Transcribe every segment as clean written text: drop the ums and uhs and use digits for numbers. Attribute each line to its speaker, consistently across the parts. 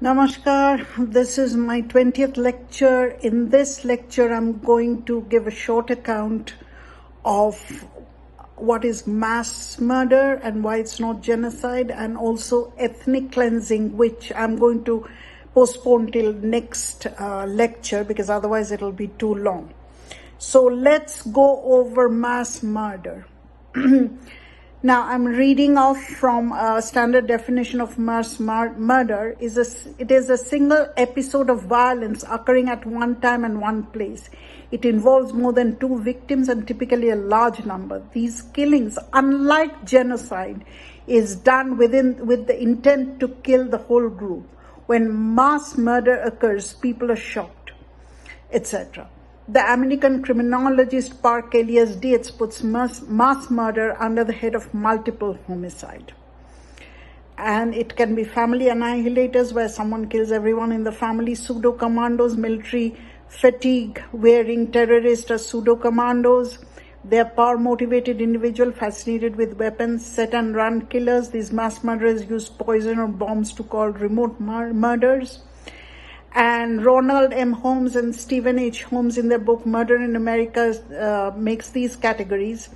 Speaker 1: Namaskar, this is my 20th lecture. In this lecture, I'm going to give a short account of what is mass murder and why it's not genocide, and also ethnic cleansing, which I'm going to postpone till next lecture because otherwise it'll be too long. So let's go over mass murder. Now, I'm reading off from a standard definition of mass murder. It is a single episode of violence occurring at one time and one place. It involves more than two victims and typically a large number. These killings, unlike genocide, is done with the intent to kill the whole group. When mass murder occurs, people are shot, etc. The American criminologist Park Elias Dietz puts mass murder under the head of multiple homicide. And it can be family annihilators, where someone kills everyone in the family, pseudo-commandos, military fatigue-wearing terrorists or pseudo-commandos. They are power-motivated individuals fascinated with weapons, set-and-run killers. These mass murderers use poison or bombs to cause remote murders. And Ronald M. Holmes and Stephen H. Holmes in their book Murder in America makes these categories.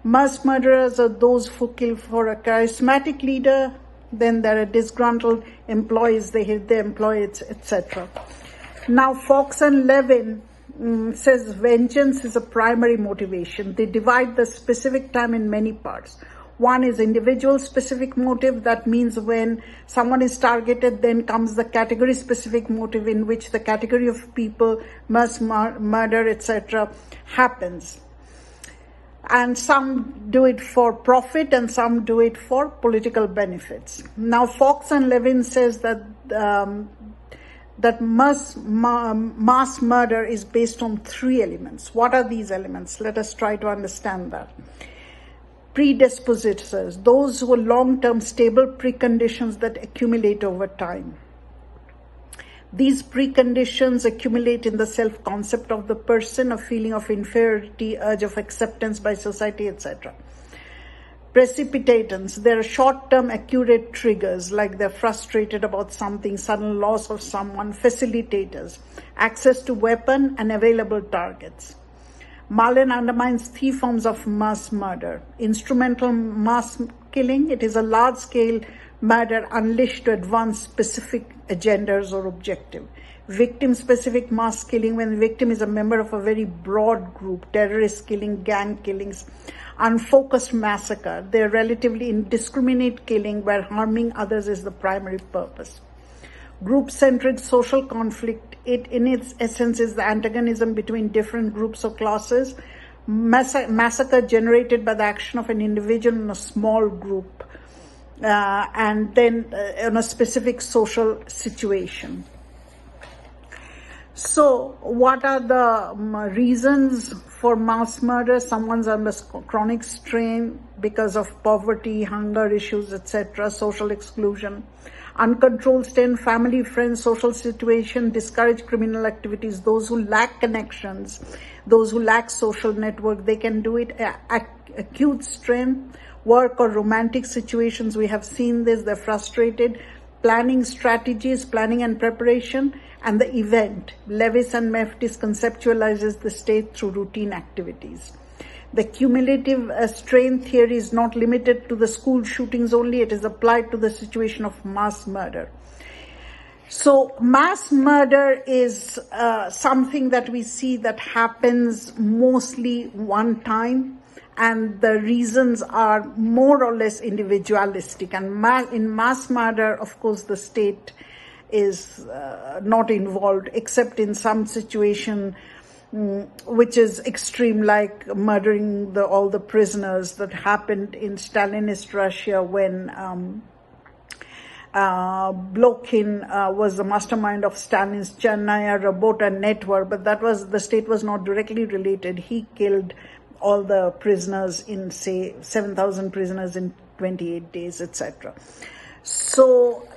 Speaker 1: Mass murderers are those who kill for a charismatic leader, then there are disgruntled employees, they hate their employees, etc. Now, Fox and Levin says vengeance is a primary motivation. They divide the specific time in many parts. One is individual specific motive. That means when someone is targeted, then comes the category specific motive, in which the category of people, mass murder, etc. happens. And some do it for profit and some do it for political benefits. Now, Fox and Levin says that mass murder is based on three elements. What are these elements? Let us try to understand that. Predispositors, those who are long-term stable preconditions that accumulate over time. These preconditions accumulate in the self-concept of the person, a feeling of inferiority, urge of acceptance by society, etc. Precipitatants, they are short-term accurate triggers, like they're frustrated about something, sudden loss of someone. Facilitators, access to weapon and available targets. Marlin undermines three forms of mass murder. Instrumental mass killing, it is a large-scale murder unleashed to advance specific agendas or objective. Victim-specific mass killing, when the victim is a member of a very broad group. Terrorist killing, gang killings. Unfocused massacre, they're relatively indiscriminate killing where harming others is the primary purpose. Group-centric social conflict, it in its essence is the antagonism between different groups or classes. Massacre generated by the action of an individual in a small group and then in a specific social situation. So what are the reasons for mass murder? Someone's under chronic strain because of poverty, hunger issues, etc., social exclusion. Uncontrolled strain, family, friends, social situation, discourage criminal activities. Those who lack connections, those who lack social network, they can do it. Acute strain, work or romantic situations, we have seen this, they're frustrated. Planning strategies, planning and preparation, and the event. Lewis and Meftis conceptualizes the state through routine activities. The cumulative strain theory is not limited to the school shootings only, it is applied to the situation of mass murder. So mass murder is something that we see that happens mostly one time, and the reasons are more or less individualistic. And in mass murder, of course, the state is not involved, except in some situation which is extreme, like murdering all the prisoners that happened in Stalinist Russia when Blokhin was the mastermind of Stalin's Chernaya Rabota network, but the state was not directly related. He killed all the prisoners in, say, 7,000 prisoners in 28 days, etc. So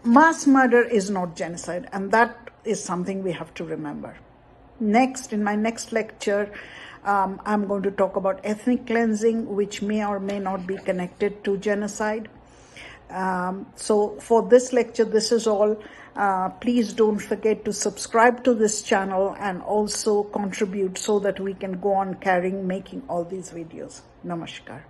Speaker 1: mass murder is not genocide, and that is something we have to remember. Next, in my next lecture, I'm going to talk about ethnic cleansing, which may or may not be connected to genocide. So for this lecture, this is all. Please don't forget to subscribe to this channel and also contribute so that we can go on making all these videos. Namaskar.